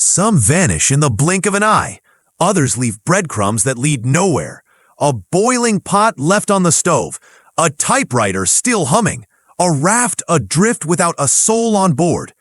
Some vanish in the blink of an eye. Others leave breadcrumbs that lead nowhere. A boiling pot left on the stove. A typewriter still humming. A raft adrift without a soul on board.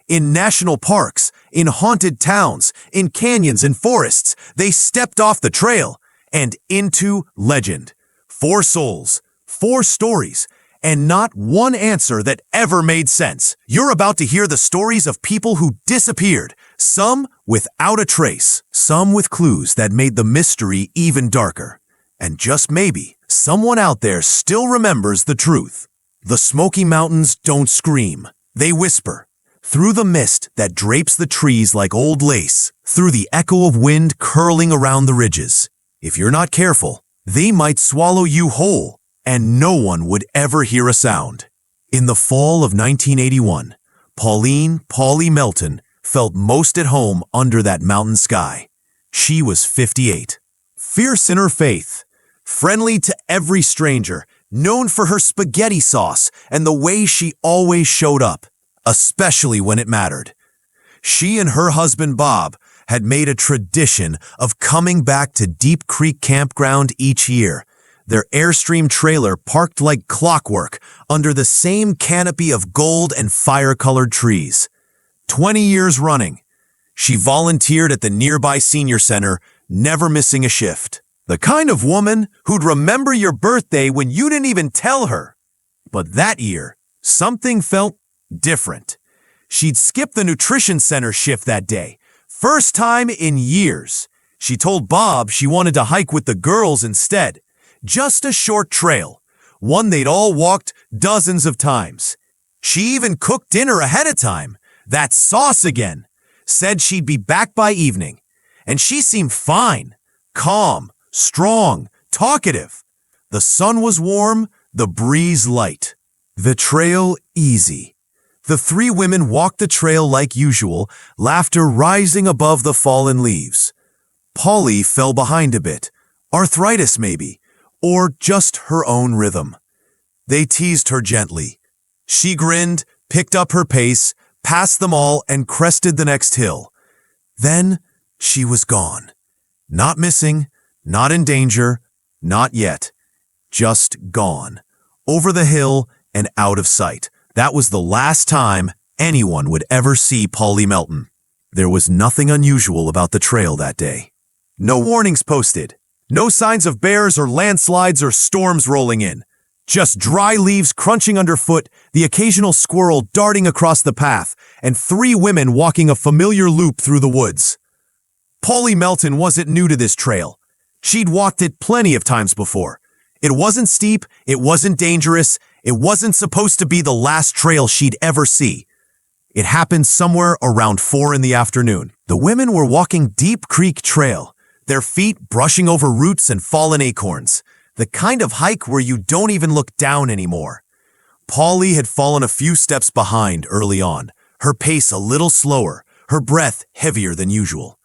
In national parks, in haunted towns, in canyons and forests, they stepped off the trail and into legend. 4 souls, 4 stories, and not one answer that ever made sense. You're about to hear the stories of people who disappeared, some without a trace, some with clues that made the mystery even darker. And just maybe, someone out there still remembers the truth. The Smoky Mountains don't scream. They whisper. Through the mist that drapes the trees like old lace, through the echo of wind curling around the ridges. If you're not careful, they might swallow you whole, and no one would ever hear a sound. In the fall of 1981, Polly Melton felt most at home under that mountain sky. She was 58. Fierce in her faith, friendly to every stranger, known for her spaghetti sauce and the way she always showed up, especially when it mattered. She and her husband Bob had made a tradition of coming back to Deep Creek Campground each year, their Airstream trailer parked like clockwork under the same canopy of gold and fire-colored trees. 20 years running, she volunteered at the nearby senior center, never missing a shift. The kind of woman who'd remember your birthday when you didn't even tell her. But that year, something felt different. She'd skipped the nutrition center shift that day. First time in years. She told Bob she wanted to hike with the girls instead. Just a short trail, one they'd all walked dozens of times. She even cooked dinner ahead of time. That sauce again. Said she'd be back by evening. And she seemed fine, calm, strong, talkative. The sun was warm, the breeze light. The trail easy. The 3 women walked the trail like usual, laughter rising above the fallen leaves. Polly fell behind a bit. Arthritis maybe, or just her own rhythm. They teased her gently. She grinned, picked up her pace, passed them all, and crested the next hill. Then she was gone. Not missing, not in danger, not yet. Just gone. Over the hill and out of sight. That was the last time anyone would ever see Polly Melton. There was nothing unusual about the trail that day. No warnings posted. No signs of bears or landslides or storms rolling in. Just dry leaves crunching underfoot, the occasional squirrel darting across the path, and 3 women walking a familiar loop through the woods. Polly Melton wasn't new to this trail. She'd walked it plenty of times before. It wasn't steep, it wasn't dangerous, it wasn't supposed to be the last trail she'd ever see. It happened somewhere around 4 in the afternoon. The women were walking Deep Creek Trail, their feet brushing over roots and fallen acorns, the kind of hike where you don't even look down anymore. Polly had fallen a few steps behind early on, her pace a little slower, her breath heavier than usual.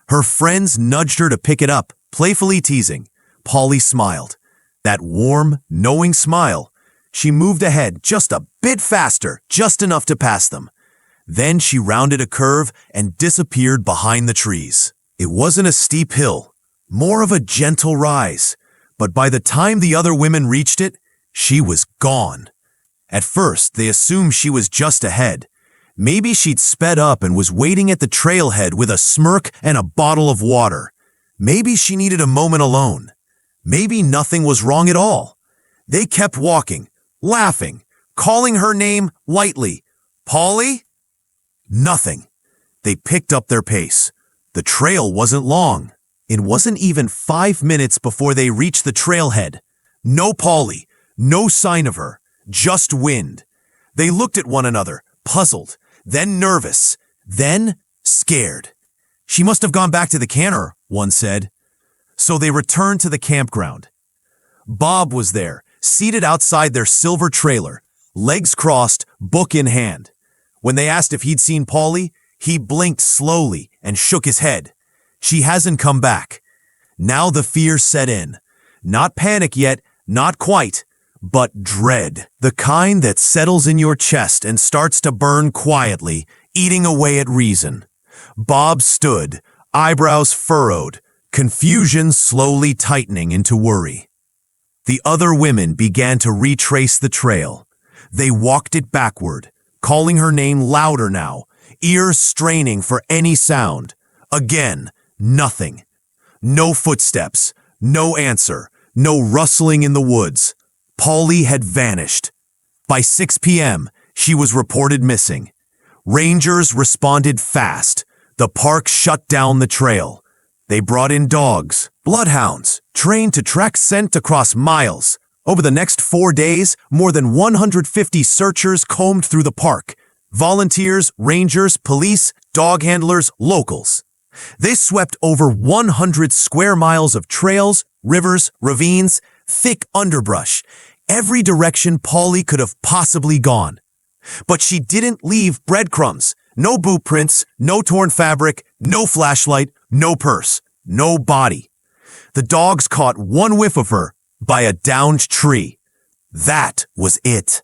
Her friends nudged her to pick it up, playfully teasing. Polly smiled. That warm, knowing smile. She moved ahead just a bit faster, just enough to pass them. Then she rounded a curve and disappeared behind the trees. It wasn't a steep hill, more of a gentle rise, but by the time the other women reached it, she was gone. At first, they assumed she was just ahead. Maybe she'd sped up and was waiting at the trailhead with a smirk and a bottle of water. Maybe she needed a moment alone. Maybe nothing was wrong at all. They kept walking, laughing, calling her name lightly. Polly? Nothing. They picked up their pace. The trail wasn't long. It wasn't even 5 minutes before they reached the trailhead. No Polly, no sign of her, just wind. They looked at one another, puzzled, then nervous, then scared. She must have gone back to the canner, one said. So they returned to the campground. Bob was there, seated outside their silver trailer, legs crossed, book in hand. When they asked if he'd seen Polly, he blinked slowly and shook his head. She hasn't come back. Now the fear set in. Not panic yet, not quite, but dread. The kind that settles in your chest and starts to burn quietly, eating away at reason. Bob stood, eyebrows furrowed, confusion slowly tightening into worry. The other women began to retrace the trail. They walked it backward, calling her name louder now, ears straining for any sound. Again, nothing. No footsteps, no answer, no rustling in the woods. Polly had vanished. By 6 p.m., she was reported missing. Rangers responded fast. The park shut down the trail. They brought in dogs, bloodhounds, trained to track scent across miles. Over the next 4 days, more than 150 searchers combed through the park. Volunteers, rangers, police, dog handlers, locals. They swept over 100 square miles of trails, rivers, ravines, thick underbrush, every direction Polly could have possibly gone. But she didn't leave breadcrumbs. No boot prints, no torn fabric, no flashlight, no purse, no body. The dogs caught one whiff of her by a downed tree. That was it.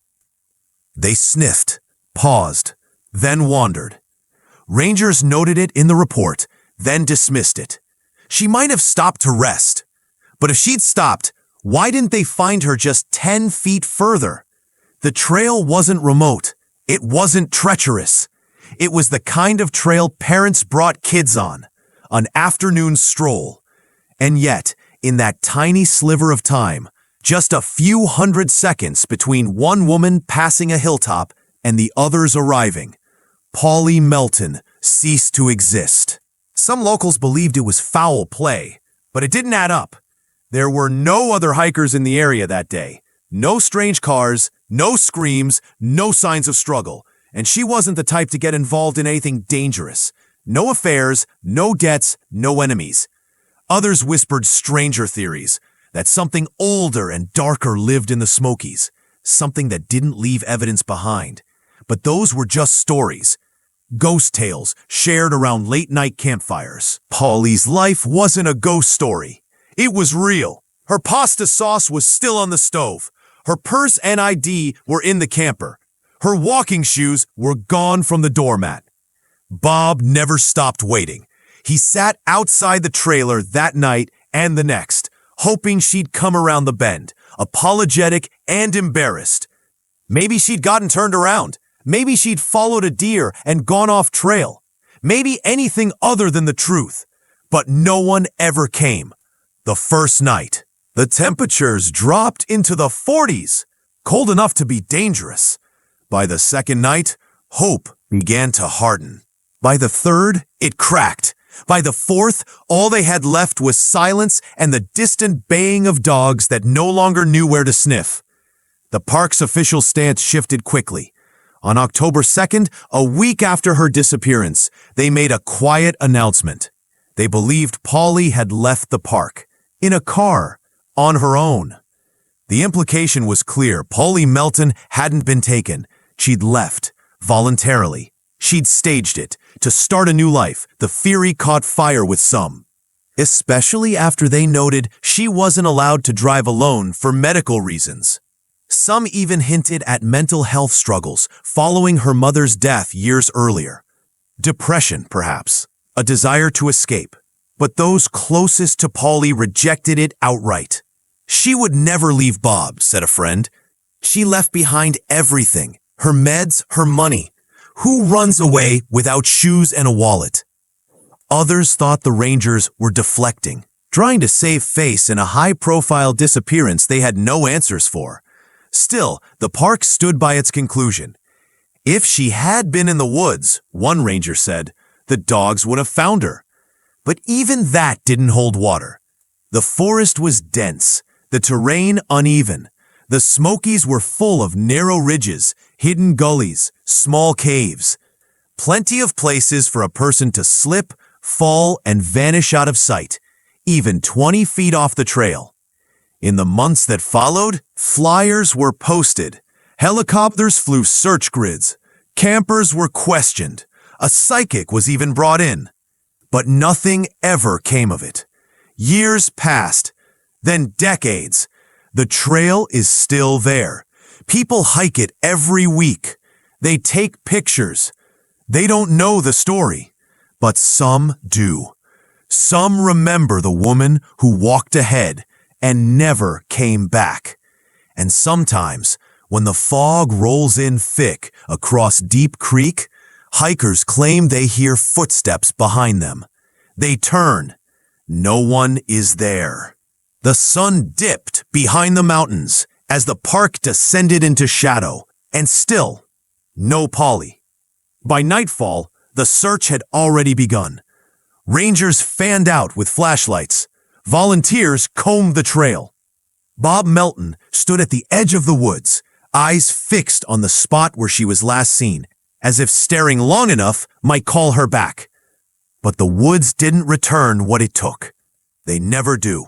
They sniffed, paused, then wandered. Rangers noted it in the report, then dismissed it. She might have stopped to rest. But if she'd stopped, why didn't they find her just 10 feet further? The trail wasn't remote. It wasn't treacherous. It was the kind of trail parents brought kids on, an afternoon stroll. And yet, in that tiny sliver of time, just a few hundred seconds between one woman passing a hilltop and the others arriving, Polly Melton ceased to exist. Some locals believed it was foul play, but it didn't add up. There were no other hikers in the area that day. No strange cars, no screams, no signs of struggle. And she wasn't the type to get involved in anything dangerous. No affairs, no debts, no enemies. Others whispered stranger theories, that something older and darker lived in the Smokies, something that didn't leave evidence behind. But those were just stories. Ghost tales shared around late-night campfires. Polly's life wasn't a ghost story. It was real. Her pasta sauce was still on the stove. Her purse and ID were in the camper. Her walking shoes were gone from the doormat. Bob never stopped waiting. He sat outside the trailer that night and the next, hoping she'd come around the bend, apologetic and embarrassed. Maybe she'd gotten turned around. Maybe she'd followed a deer and gone off trail. Maybe anything other than the truth. But no one ever came. The first night, the temperatures dropped into the 40s, cold enough to be dangerous. By the second night, hope began to harden. By the third, it cracked. By the fourth, all they had left was silence and the distant baying of dogs that no longer knew where to sniff. The park's official stance shifted quickly. On October 2nd, a week after her disappearance, they made a quiet announcement. They believed Polly had left the park, in a car, on her own. The implication was clear. Polly Melton hadn't been taken. She'd left, voluntarily. She'd staged it, to start a new life. The theory caught fire with some, especially after they noted she wasn't allowed to drive alone for medical reasons. Some even hinted at mental health struggles following her mother's death years earlier. Depression, perhaps, a desire to escape. But those closest to Polly rejected it outright. She would never leave Bob, said a friend. She left behind everything, her meds, her money. Who runs away without shoes and a wallet? Others thought the Rangers were deflecting, trying to save face in a high-profile disappearance they had no answers for. Still, the park stood by its conclusion. If she had been in the woods, one ranger said, the dogs would have found her. But even that didn't hold water. The forest was dense, the terrain uneven. The Smokies were full of narrow ridges, hidden gullies, small caves. Plenty of places for a person to slip, fall, and vanish out of sight, even 20 feet off the trail. In the months that followed, flyers were posted. Helicopters flew search grids. Campers were questioned. A psychic was even brought in. But nothing ever came of it. Years passed, then decades. The trail is still there. People hike it every week. They take pictures. They don't know the story. But some do. Some remember the woman who walked ahead and never came back. And sometimes, when the fog rolls in thick across Deep Creek, hikers claim they hear footsteps behind them. They turn. No one is there. The sun dipped behind the mountains as the park descended into shadow, and still, no Polly. By nightfall, the search had already begun. Rangers fanned out with flashlights. Volunteers combed the trail. Bob Melton stood at the edge of the woods, eyes fixed on the spot where she was last seen, as if staring long enough might call her back. But the woods didn't return what it took. They never do.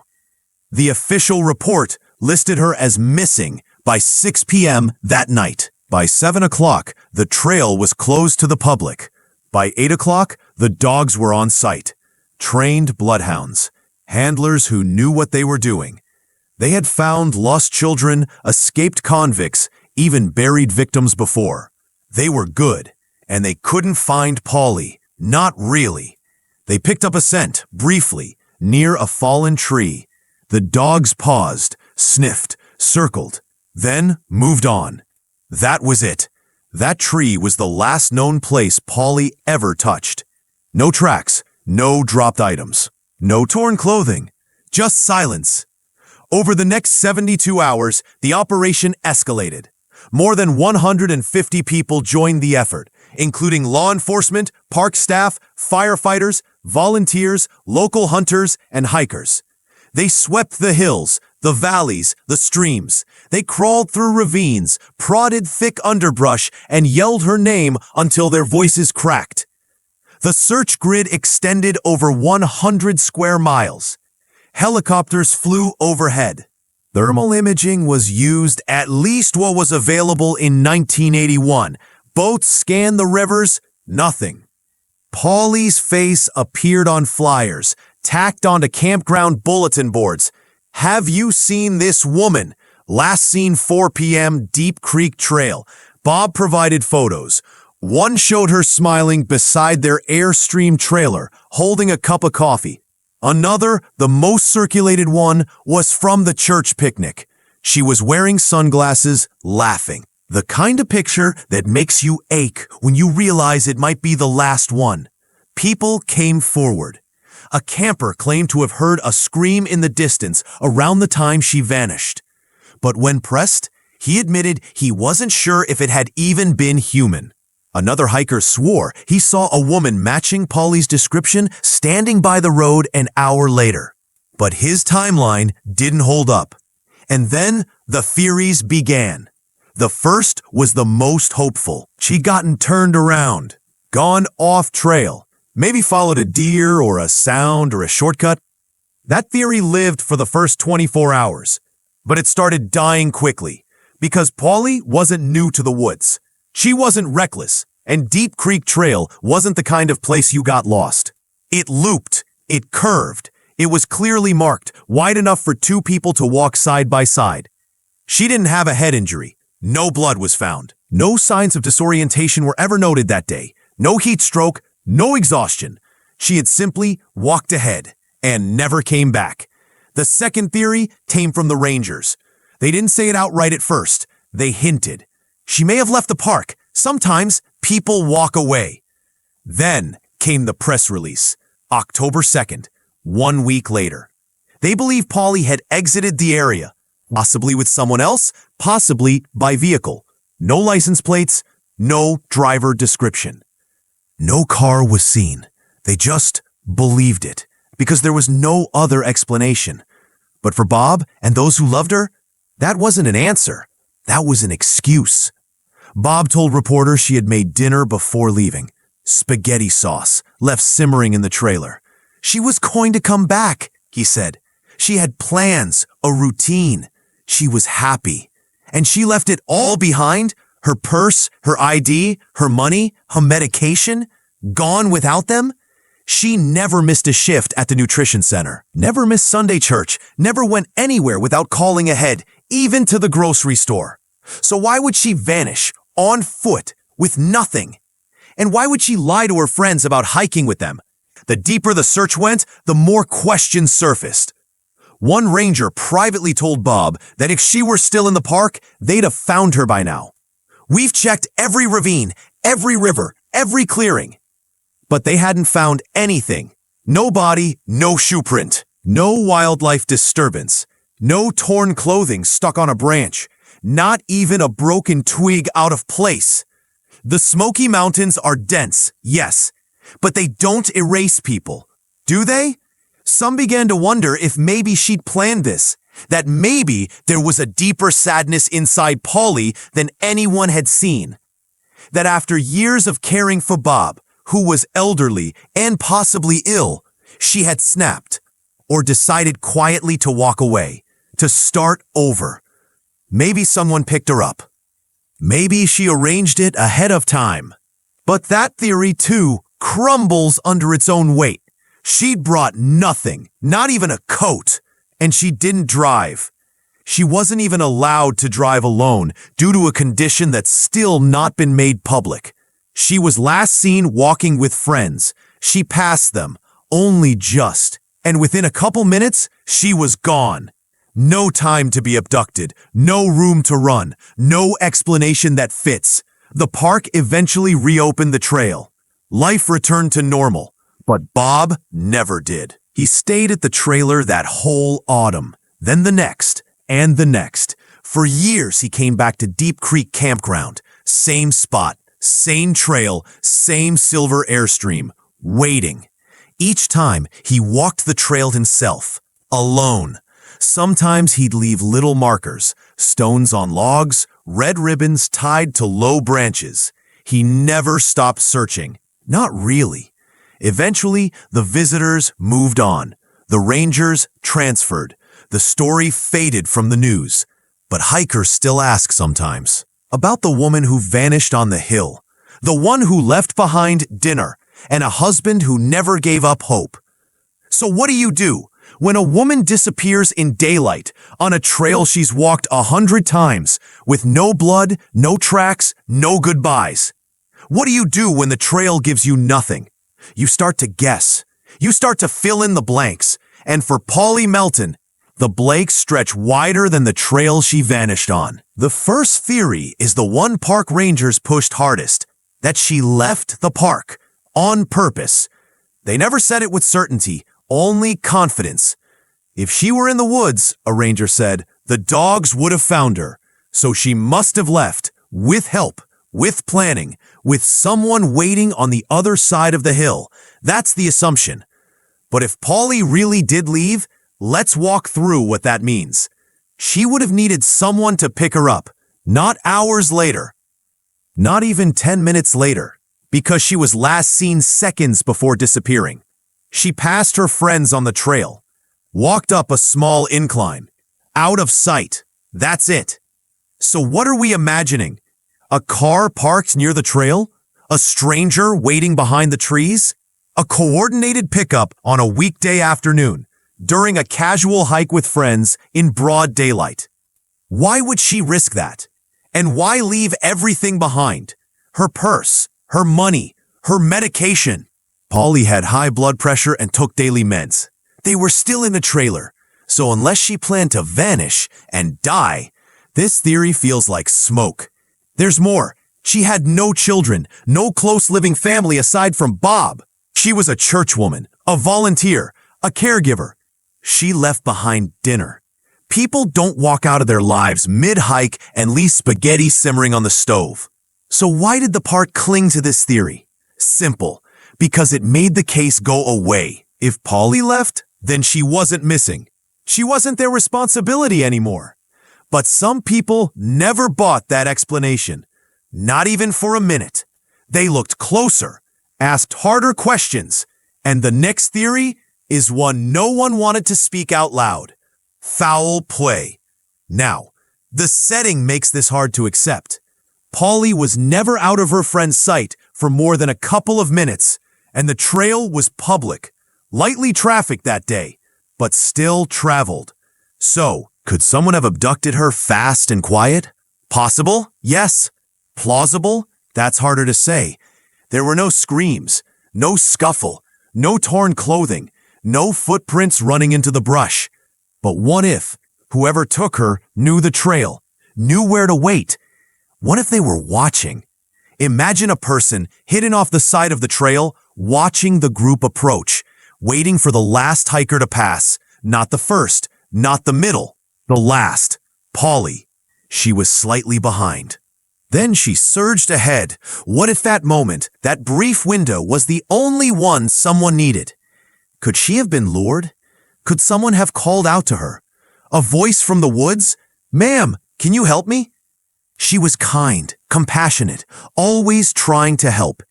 The official report listed her as missing by 6 p.m. that night. By 7 o'clock, the trail was closed to the public. By 8 o'clock, the dogs were on site. Trained bloodhounds, handlers who knew what they were doing. They had found lost children, escaped convicts, even buried victims before. They were good, and they couldn't find Polly. Not really. They picked up a scent, briefly, near a fallen tree. The dogs paused, sniffed, circled, then moved on. That was it. That tree was the last known place Polly ever touched. No tracks, no dropped items, no torn clothing, just silence. Over the next 72 hours, the operation escalated. More than 150 people joined the effort, including law enforcement, park staff, firefighters, volunteers, local hunters, and hikers. They swept the hills, the valleys, the streams. They crawled through ravines, prodded thick underbrush, and yelled her name until their voices cracked. The search grid extended over 100 square miles. Helicopters flew overhead. Thermal imaging was used, at least what was available in 1981. Boats scanned the rivers, nothing. Polly's face appeared on flyers, tacked onto campground bulletin boards. Have you seen this woman? Last seen 4 p.m. Deep Creek Trail. Bob provided photos. One showed her smiling beside their Airstream trailer, holding a cup of coffee. Another, the most circulated one, was from the church picnic. She was wearing sunglasses, laughing. The kind of picture that makes you ache when you realize it might be the last one. People came forward. A camper claimed to have heard a scream in the distance around the time she vanished. But when pressed, he admitted he wasn't sure if it had even been human. Another hiker swore he saw a woman matching Polly's description standing by the road an hour later. But his timeline didn't hold up. And then the theories began. The first was the most hopeful. She'd gotten turned around, gone off trail, maybe followed a deer or a sound or a shortcut. That theory lived for the first 24 hours, but it started dying quickly because Polly wasn't new to the woods. She wasn't reckless, and Deep Creek Trail wasn't the kind of place you got lost. It looped, it curved, it was clearly marked, wide enough for two people to walk side by side. She didn't have a head injury. No blood was found. No signs of disorientation were ever noted that day. No heat stroke, no exhaustion. She had simply walked ahead and never came back. The second theory came from the Rangers. They didn't say it outright at first. They hinted. She may have left the park. Sometimes people walk away. Then came the press release, October 2nd, 1 week later. They believe Polly had exited the area, possibly with someone else, possibly by vehicle. No license plates, no driver description. No car was seen. They just believed it, because there was no other explanation. But for Bob and those who loved her, that wasn't an answer. That was an excuse. Bob told reporters she had made dinner before leaving. Spaghetti sauce, left simmering in the trailer. She was going to come back, he said. She had plans, a routine. She was happy. And she left it all behind? Her purse, her ID, her money, her medication? Gone without them? She never missed a shift at the nutrition center, never missed Sunday church, never went anywhere without calling ahead, even to the grocery store. So why would she vanish, on foot, with nothing? And why would she lie to her friends about hiking with them? The deeper the search went, the more questions surfaced. One ranger privately told Bob that if she were still in the park, they'd have found her by now. "We've checked every ravine, every river, every clearing." But they hadn't found anything. No body, no shoe print, no wildlife disturbance, no torn clothing stuck on a branch, not even a broken twig out of place. The Smoky Mountains are dense, yes, but they don't erase people, do they? Some began to wonder if maybe she'd planned this, that maybe there was a deeper sadness inside Polly than anyone had seen. That after years of caring for Bob, who was elderly and possibly ill, she had snapped, or decided quietly to walk away, to start over. Maybe someone picked her up. Maybe she arranged it ahead of time. But that theory, too, crumbles under its own weight. She'd brought nothing, not even a coat, and she didn't drive. She wasn't even allowed to drive alone due to a condition that's still not been made public. She was last seen walking with friends. She passed them, only just, and within a couple minutes, she was gone. No time to be abducted, no room to run, no explanation that fits. The park eventually reopened the trail. Life returned to normal, but Bob never did. He stayed at the trailer that whole autumn, then the next, and the next. For years he came back to Deep Creek Campground, same spot, same trail, same silver airstream, waiting. Each time he walked the trail himself, alone. Sometimes he'd leave little markers, stones on logs, red ribbons tied to low branches. He never stopped searching. Not really. Eventually, the visitors moved on. The rangers transferred. The story faded from the news. But hikers still ask sometimes about the woman who vanished on the hill, the one who left behind dinner, and a husband who never gave up hope. So what do you do when a woman disappears in daylight on a trail she's walked 100 times with no blood, no tracks, no goodbyes? What do you do when the trail gives you nothing? You start to guess. You start to fill in the blanks. And for Polly Melton, the blanks stretch wider than the trail she vanished on. The first theory is the one park rangers pushed hardest, that she left the park on purpose. They never said it with certainty, only confidence. If she were in the woods, a ranger said, the dogs would have found her. So she must have left, with help, with planning, with someone waiting on the other side of the hill. That's the assumption. But if Polly really did leave, let's walk through what that means. She would have needed someone to pick her up, not hours later, not even 10 minutes later, because she was last seen seconds before disappearing. She passed her friends on the trail, walked up a small incline, out of sight. That's it. So what are we imagining? A car parked near the trail? A stranger waiting behind the trees? A coordinated pickup on a weekday afternoon, during a casual hike with friends in broad daylight? Why would she risk that? And why leave everything behind? Her purse, her money, her medication. Polly had high blood pressure and took daily meds. They were still in the trailer, so unless she planned to vanish and die, this theory feels like smoke. There's more. She had no children, no close living family aside from Bob. She was a churchwoman, a volunteer, a caregiver. She left behind dinner. People don't walk out of their lives mid-hike and leave spaghetti simmering on the stove. So why did the park cling to this theory? Simple. Because it made the case go away. If Polly left, then she wasn't missing. She wasn't their responsibility anymore. But some people never bought that explanation. Not even for a minute. They looked closer, asked harder questions, and the next theory is one no one wanted to speak out loud. Foul play. Now, the setting makes this hard to accept. Polly was never out of her friend's sight for more than a couple of minutes, and the trail was public, lightly trafficked that day, but still traveled. So, could someone have abducted her fast and quiet? Possible? Yes. Plausible? That's harder to say. There were no screams, no scuffle, no torn clothing, no footprints running into the brush. But what if whoever took her knew the trail, knew where to wait? What if they were watching? Imagine a person hidden off the side of the trail, watching the group approach, waiting for the last hiker to pass, not the first, not the middle, the last. Polly. She was slightly behind. Then she surged ahead. What if that moment, that brief window, was the only one someone needed? Could she have been lured? Could someone have called out to her? A voice from the woods? "Ma'am, can you help me?" She was kind, compassionate, always trying to help.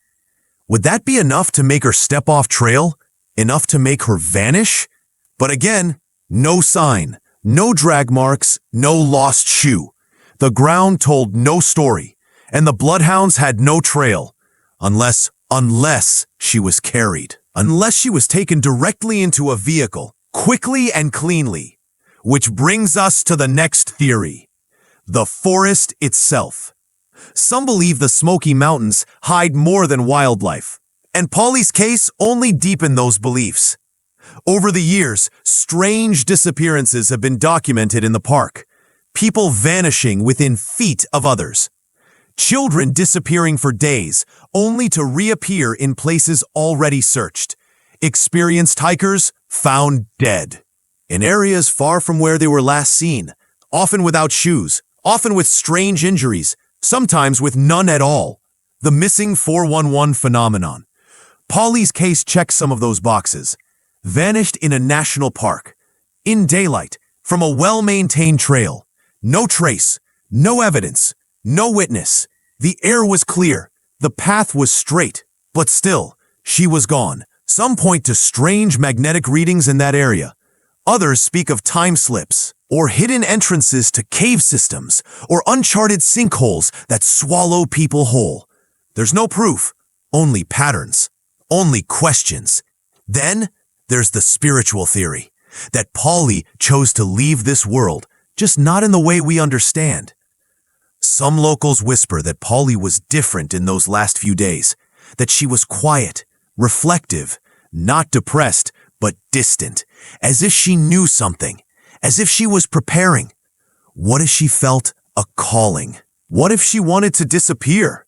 Would that be enough to make her step off trail? Enough to make her vanish? But again, no sign, no drag marks, no lost shoe. The ground told no story, and the bloodhounds had no trail. Unless she was carried. Unless she was taken directly into a vehicle, quickly and cleanly. Which brings us to the next theory. The forest itself. Some believe the Smoky Mountains hide more than wildlife, and Polly's case only deepened those beliefs. Over the years, strange disappearances have been documented in the park. People vanishing within feet of others. Children disappearing for days, only to reappear in places already searched. Experienced hikers found dead. In areas far from where they were last seen, often without shoes, often with strange injuries, sometimes with none at all. The missing 411 phenomenon. Polly's case checks some of those boxes. Vanished in a national park. In daylight, from a well-maintained trail. No trace, no evidence, no witness. The air was clear, the path was straight, but still, she was gone. Some point to strange magnetic readings in that area. Others speak of time slips, or hidden entrances to cave systems, or uncharted sinkholes that swallow people whole. There's no proof, only patterns, only questions. Then, there's the spiritual theory, that Polly chose to leave this world, just not in the way we understand. Some locals whisper that Polly was different in those last few days, that she was quiet, reflective, not depressed, but distant, as if she knew something, as if she was preparing. What if she felt a calling? What if she wanted to disappear?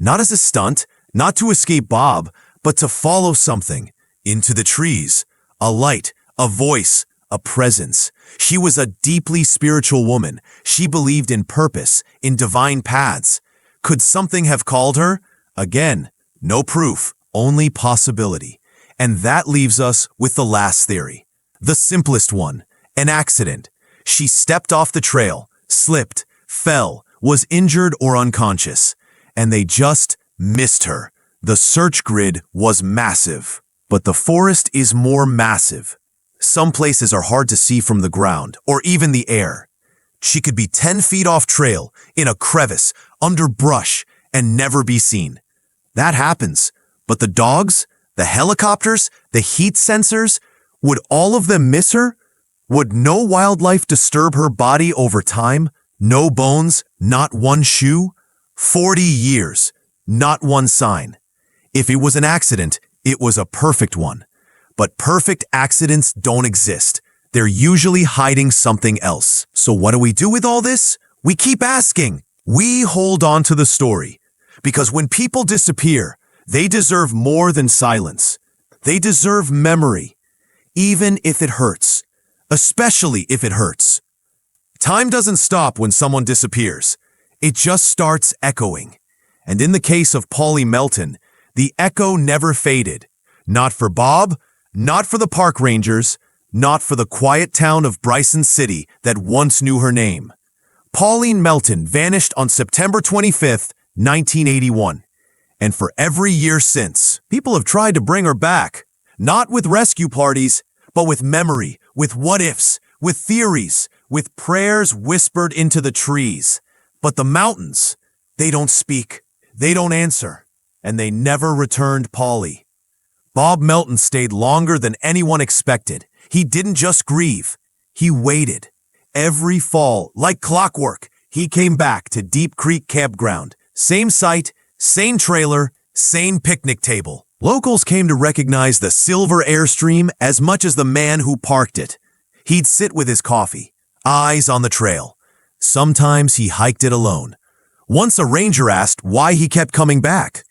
Not as a stunt, not to escape Bob, but to follow something, into the trees, a light, a voice, a presence. She was a deeply spiritual woman. She believed in purpose, in divine paths. Could something have called her? Again, no proof, only possibility. And that leaves us with the last theory. The simplest one, an accident. She stepped off the trail, slipped, fell, was injured or unconscious, and they just missed her. The search grid was massive, but the forest is more massive. Some places are hard to see from the ground or even the air. She could be 10 feet off trail, in a crevice, under brush, and never be seen. That happens, but the dogs, the helicopters, the heat sensors, would all of them miss her? Would no wildlife disturb her body over time? No bones, not one shoe? 40 years, not one sign. If it was an accident, it was a perfect one. But perfect accidents don't exist. They're usually hiding something else. So what do we do with all this? We keep asking. We hold on to the story. Because when people disappear, they deserve more than silence. They deserve memory. Even if it hurts. Especially if it hurts. Time doesn't stop when someone disappears. It just starts echoing. And in the case of Polly Melton, the echo never faded. Not for Bob, not for the park rangers, not for the quiet town of Bryson City that once knew her name. Pauline Melton vanished on September 25th, 1981. And for every year since, people have tried to bring her back. Not with rescue parties, but with memory, with what-ifs, with theories, with prayers whispered into the trees. But the mountains, they don't speak, they don't answer, and they never returned Polly. Bob Melton stayed longer than anyone expected. He didn't just grieve, he waited. Every fall, like clockwork, he came back to Deep Creek Campground. Same site, same trailer, same picnic table. Locals came to recognize the silver Airstream as much as the man who parked it. He'd sit with his coffee, eyes on the trail. Sometimes he hiked it alone. Once a ranger asked why he kept coming back.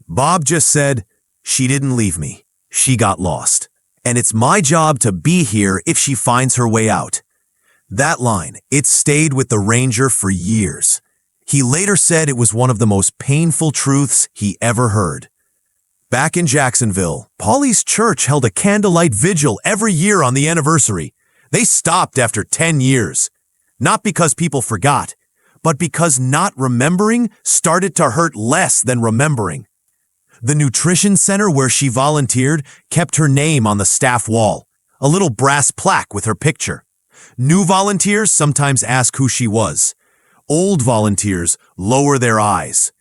Bob just said, "She didn't leave me. She got lost. And it's my job to be here if she finds her way out." That line, it stayed with the ranger for years. He later said it was one of the most painful truths he ever heard. Back in Jacksonville, Polly's church held a candlelight vigil every year on the anniversary. They stopped after 10 years. Not because people forgot, but because not remembering started to hurt less than remembering. The nutrition center where she volunteered kept her name on the staff wall, a little brass plaque with her picture. New volunteers sometimes ask who she was. Old volunteers lower their eyes.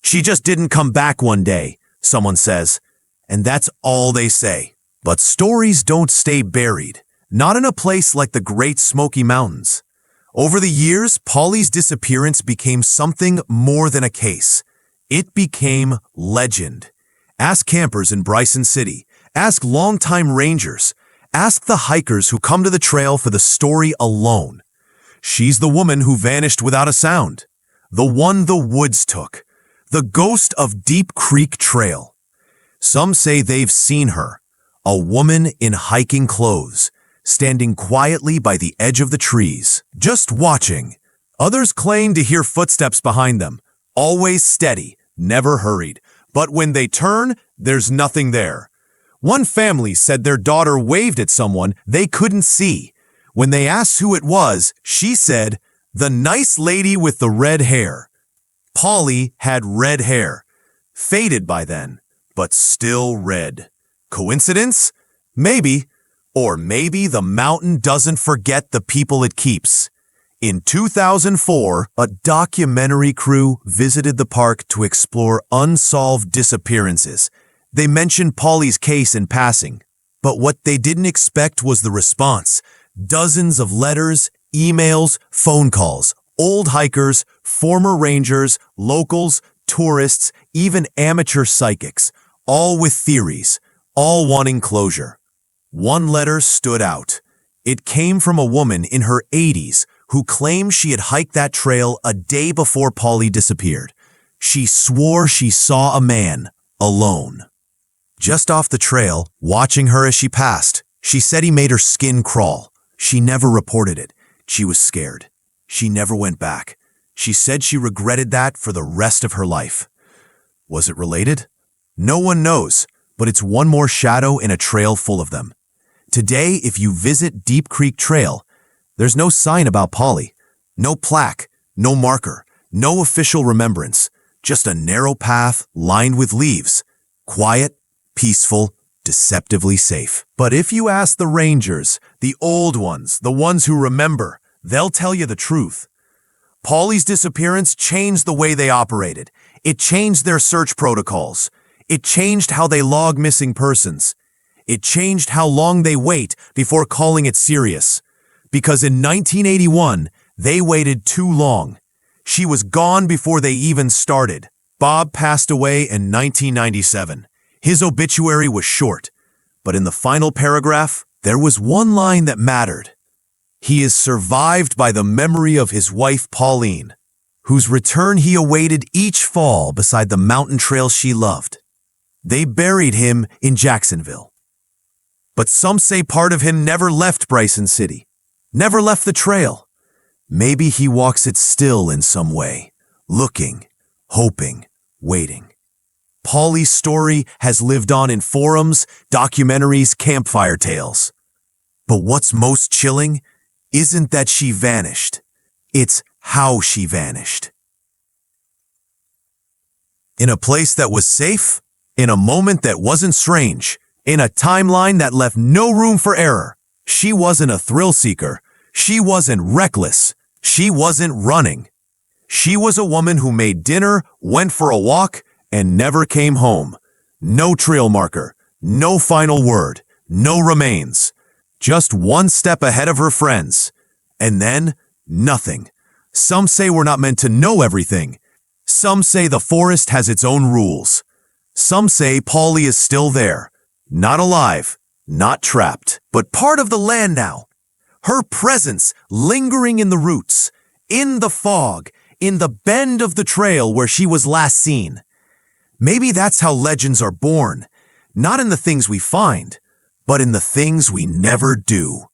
"She just didn't come back one day," someone says, and that's all they say. But stories don't stay buried, not in a place like the Great Smoky Mountains. Over the years, Polly's disappearance became something more than a case. It became legend. Ask campers in Bryson City. Ask longtime rangers. Ask the hikers who come to the trail for the story alone. She's the woman who vanished without a sound. The one the woods took. The ghost of Deep Creek Trail. Some say they've seen her. A woman in hiking clothes, standing quietly by the edge of the trees, just watching. Others claim to hear footsteps behind them, always steady, never hurried. But when they turn, there's nothing there. One family said their daughter waved at someone they couldn't see. When they asked who it was, she said, "The nice lady with the red hair." Polly had red hair. Faded by then, but still red. Coincidence? Maybe. Or maybe the mountain doesn't forget the people it keeps. In 2004, a documentary crew visited the park to explore unsolved disappearances. They mentioned Polly's case in passing, but what they didn't expect was the response. Dozens of letters, emails, phone calls, old hikers, former rangers, locals, tourists, even amateur psychics, all with theories, all wanting closure. One letter stood out. It came from a woman in her 80s who claimed she had hiked that trail a day before Polly disappeared. She swore she saw a man, alone. Just off the trail, watching her as she passed. She said he made her skin crawl. She never reported it. She was scared. She never went back. She said she regretted that for the rest of her life. Was it related? No one knows, but it's one more shadow in a trail full of them. Today, if you visit Deep Creek Trail, there's no sign about Polly, no plaque, no marker, no official remembrance, just a narrow path lined with leaves, quiet, peaceful, deceptively safe. But if you ask the rangers, the old ones, the ones who remember, they'll tell you the truth. Polly's disappearance changed the way they operated. It changed their search protocols. It changed how they log missing persons. It changed how long they wait before calling it serious. Because in 1981, they waited too long. She was gone before they even started. Bob passed away in 1997. His obituary was short, but in the final paragraph, there was one line that mattered. He is survived by the memory of his wife Pauline, whose return he awaited each fall beside the mountain trail she loved. They buried him in Jacksonville. But some say part of him never left Bryson City, never left the trail. Maybe he walks it still in some way, looking, hoping, waiting. Polly's story has lived on in forums, documentaries, campfire tales. But what's most chilling isn't that she vanished. It's how she vanished. In a place that was safe, in a moment that wasn't strange, in a timeline that left no room for error. She wasn't a thrill seeker. She wasn't reckless. She wasn't running. She was a woman who made dinner, went for a walk, and never came home. No trail marker, no final word, no remains. Just one step ahead of her friends. And then, nothing. Some say we're not meant to know everything. Some say the forest has its own rules. Some say Polly is still there, not alive, not trapped, but part of the land now. Her presence lingering in the roots, in the fog, in the bend of the trail where she was last seen. Maybe that's how legends are born, not in the things we find, but in the things we never do.